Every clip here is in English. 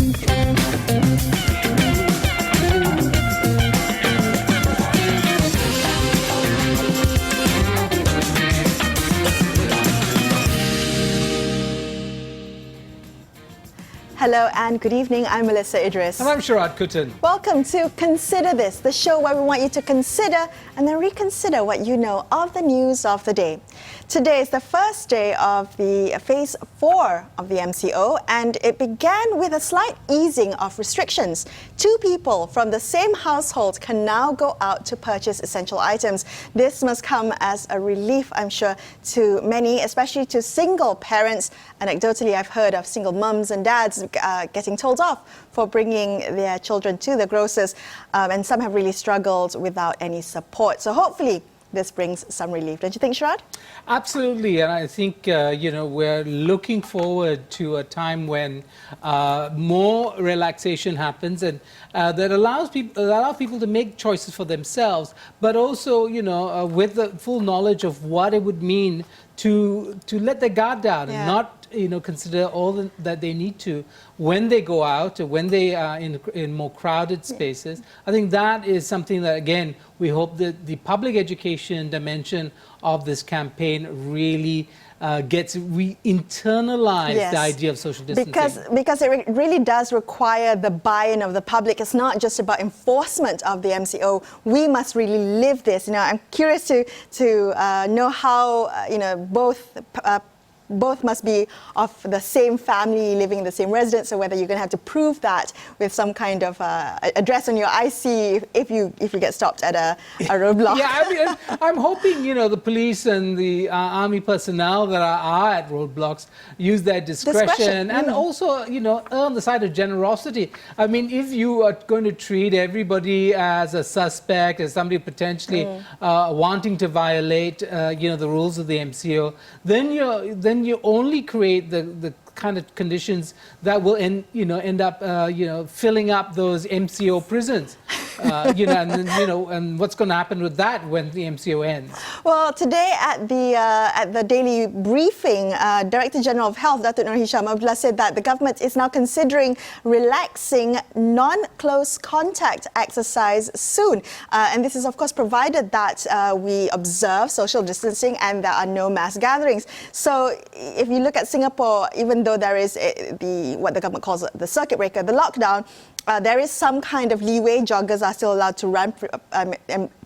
Hello and good evening. I'm Melisa Idris. And I'm Sharaad Kuttan. Welcome to Consider This, the show where we want you to consider and then reconsider what you know of the news of the day. Today is the first day of the phase 4 of the MCO, and it began with a slight easing of restrictions. 2 people from the same household can now go out to purchase essential items. This must come as a relief, I'm sure, to many, especially to single parents. Anecdotally, I've heard of single mums and dads getting told off for bringing their children to the grocers, and some have really struggled without any support. So hopefully this brings some relief. Don't you think, Sharaad? Absolutely, and I think we're looking forward to a time when more relaxation happens, and that allows people to make choices for themselves, but also with the full knowledge of what it would mean to let their guard down and not consider all that they need to when they go out or when they are in more crowded spaces. I think that is something that, again, we hope that the public education dimension of this campaign really gets re-internalized, the idea of social distancing. Because it really does require the buy-in of the public. It's not just about enforcement of the MCO. We must really live this. I'm curious to know how both must be of the same family, living in the same residence, or whether you're going to have to prove that with some kind of address on your IC if you get stopped at a roadblock. Yeah, I mean, I'm hoping the police and the army personnel that are at roadblocks use their discretion. And also err on the side of generosity. I mean, if you are going to treat everybody as a suspect, as somebody potentially wanting to violate the rules of the MCO, then you only create the kind of conditions that will end up filling up those MCO prisons. And what's going to happen with that when the MCO ends? Well, today at the daily briefing, Director General of Health, Datuk Nur Hisham Abdullah, said that the government is now considering relaxing non-close contact exercise soon. And this is, of course, provided that we observe social distancing and there are no mass gatherings. So if you look at Singapore, even though there is what the government calls the circuit breaker, the lockdown, there is some kind of leeway. Joggers are still allowed to run,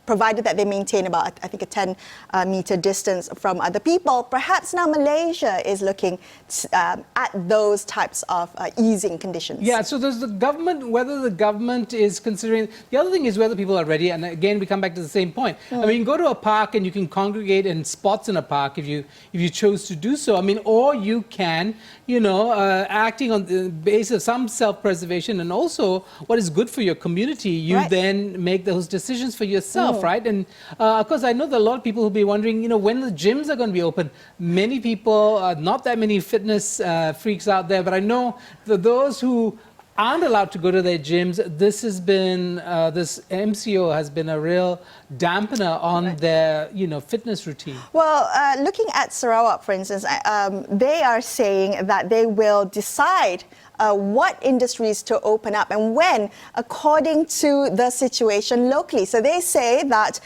provided that they maintain about, I think, a 10-meter distance from other people. Perhaps now Malaysia is looking at those types of easing conditions. Yeah, so there's the government, whether the government is considering. The other thing is whether people are ready. And again, we come back to the same point. I mean, go to a park and you can congregate in spots in a park if you chose to do so. I mean, or you can, acting on the basis of some self-preservation and also what is good for your community, you then make those decisions for yourself. Right? And of course, I know that a lot of people will be wondering, when the gyms are going to be open. Many people, not that many fitness freaks out there, but I know that those who aren't allowed to go to their gyms, this MCO has been a real dampener on their, fitness routine. Well, looking at Sarawak, for instance, they are saying that they will decide what industries to open up and when, according to the situation locally. So they say that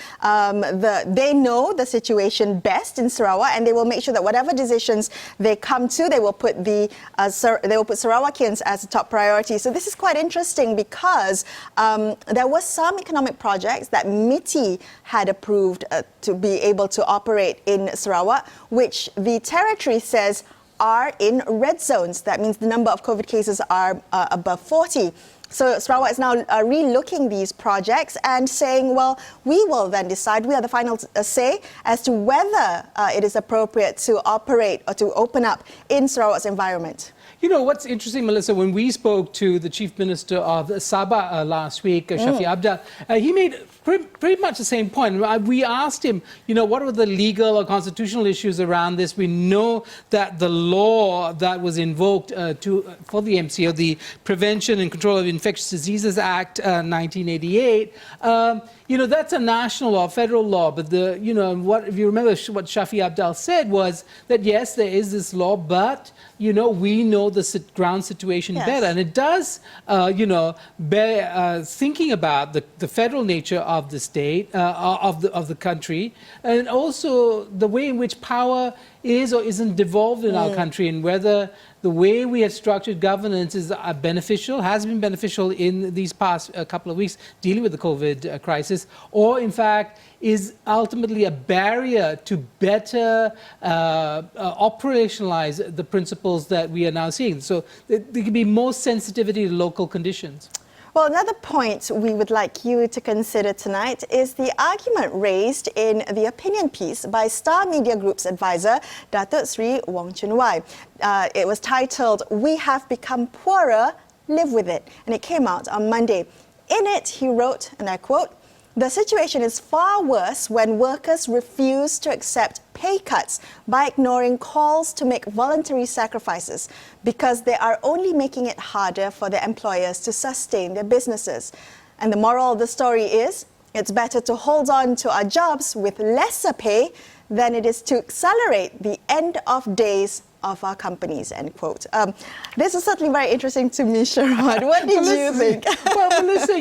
they know the situation best in Sarawak, and they will make sure that whatever decisions they come to, they will put Sarawakians as a top priority. So this is quite interesting because there were some economic projects that MITI had approved to be able to operate in Sarawak, which the territory says are in red zones. That means the number of COVID cases are above 40. So Sarawak is now re-looking these projects and saying, well, we will then decide, we are the final say as to whether it is appropriate to operate or to open up in Sarawak's environment. What's interesting, Melissa, when we spoke to the Chief Minister of Sabah last week, Shafi Abdal, he made pretty much the same point. We asked him, what were the legal or constitutional issues around this? We know that the law that was invoked for the MCO, the Prevention and Control of Infectious Diseases Act 1988, that's a national law, federal law. But if you remember what Shafi Abdal said was that yes, there is this law, but we know ground situation Yes. better. And it does, bear thinking about the federal nature of the state, of the country, and also the way in which power is or isn't devolved in our country, and whether the way we have structured governance is beneficial, has been beneficial in these past couple of weeks dealing with the COVID crisis, or in fact is ultimately a barrier to better operationalize the principles that we are now seeing. So there can be more sensitivity to local conditions. Well, another point we would like you to consider tonight is the argument raised in the opinion piece by Star Media Group's advisor, Datuk Sri Wong Chun Wai. It was titled, "We Have Become Poorer, Live With It," and it came out on Monday. In it, he wrote, and I quote, "The situation is far worse when workers refuse to accept pay cuts by ignoring calls to make voluntary sacrifices because they are only making it harder for their employers to sustain their businesses. And the moral of the story is, it's better to hold on to our jobs with lesser pay than it is to accelerate the end of days of our companies," end quote. This is certainly very interesting to me, Sharaad. What did you think? Well, Melissa,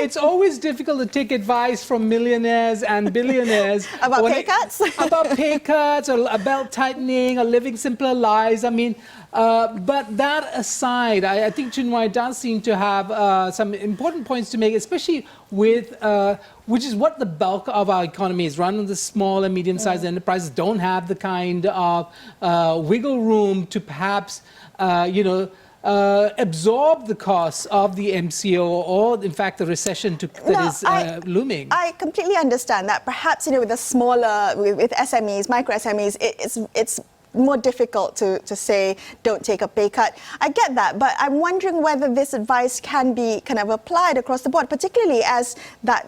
it's always difficult to take advice from millionaires and billionaires. About pay cuts? About pay cuts or about tightening or living simpler lives. I mean, but that aside, I think Chun Wai does seem to have some important points to make, especially with which is what the bulk of our economy is run on. The small and medium-sized enterprises don't have the kind of wiggle room to perhaps, absorb the costs of the MCO or, in fact, the recession that is looming. I completely understand that. Perhaps, with the smaller, with SMEs, micro SMEs, it's more difficult to say don't take a pay cut. I get that, but I'm wondering whether this advice can be kind of applied across the board, particularly as that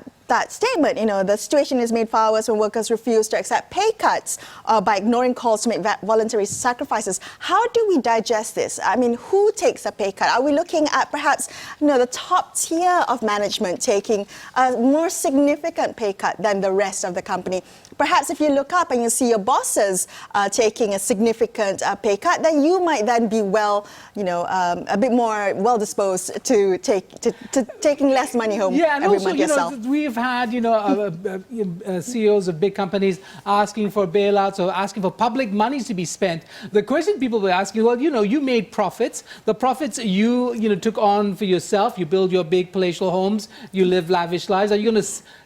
statement, the situation is made far worse when workers refuse to accept pay cuts by ignoring calls to make voluntary sacrifices. How do we digest this? I mean, who takes a pay cut? Are we looking at perhaps the top tier of management taking a more significant pay cut than the rest of the company? Perhaps if you look up and you see your bosses taking a significant pay cut, then you might then be a bit more well disposed to taking less money home every month yourself. We've had CEOs of big companies asking for bailouts or asking for public monies to be spent. The question people were asking, well, you made profits. The profits you took on for yourself. You build your big palatial homes. You live lavish lives.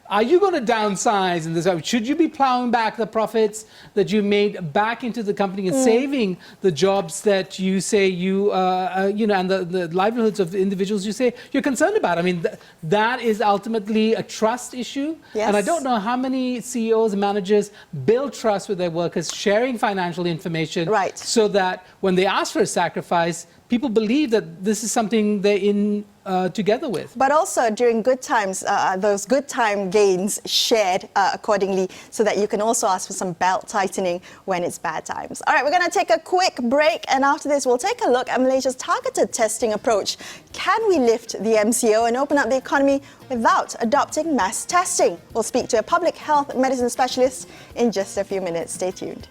Are you going to downsize in this? Should you be plowing back the profits that you made back into the company and saving the jobs that you say and the livelihoods of the individuals you say you're concerned about? I mean, that is ultimately a trust issue. Yes. And I don't know how many CEOs and managers build trust with their workers, sharing financial information, right, so that when they ask for a sacrifice, people believe that this is something they're in together with. But also during good times, those good time gains shared accordingly, so that you can also ask for some belt tightening when it's bad times. All right, we're going to take a quick break, and after this we'll take a look at Malaysia's targeted testing approach. Can we lift the MCO and open up the economy without adopting mass testing? We'll speak to a public health medicine specialist in just a few minutes. Stay tuned.